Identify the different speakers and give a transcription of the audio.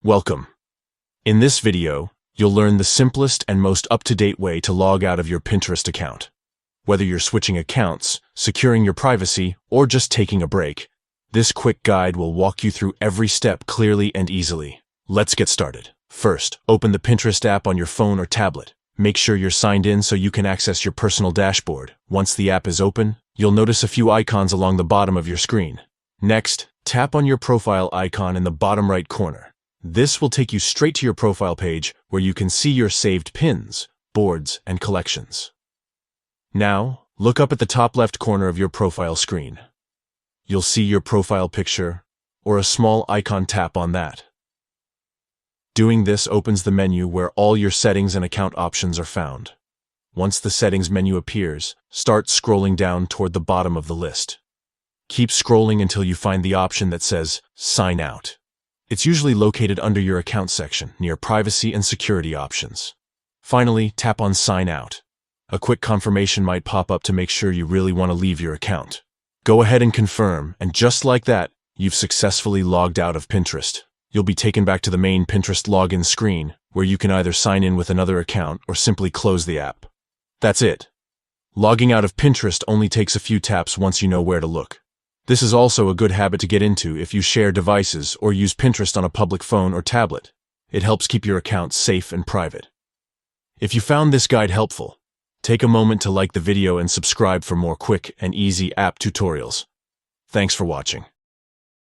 Speaker 1: Welcome. In this video, you'll learn the simplest and most up-to-date way to log out of your Pinterest account. Whether you're switching accounts, securing your privacy, or just taking a break, this quick guide will walk you through every step clearly and easily. Let's get started. First, open the Pinterest app on your phone or tablet. Make sure you're signed in so you can access your personal dashboard. Once the app is open, you'll notice a few icons along the bottom of your screen. Next, tap on your profile icon in the bottom right corner. This will take you straight to your profile page where you can see your saved pins, boards, and collections. Now, look up at the top left corner of your profile screen. You'll see your profile picture or a small icon. Tap on that. Doing this opens the menu where all your settings and account options are found. Once the settings menu appears, start scrolling down toward the bottom of the list. Keep scrolling until you find the option that says Sign Out. It's usually located under your account section, near Privacy and Security options. Finally, tap on Sign Out. A quick confirmation might pop up to make sure you really want to leave your account. Go ahead and confirm, and just like that, you've successfully logged out of Pinterest. You'll be taken back to the main Pinterest login screen, where you can either sign in with another account or simply close the app. That's it. Logging out of Pinterest only takes a few taps once you know where to look. This is also a good habit to get into if you share devices or use Pinterest on a public phone or tablet. It helps keep your account safe and private. If you found this guide helpful, take a moment to like the video and subscribe for more quick and easy app tutorials. Thanks for watching.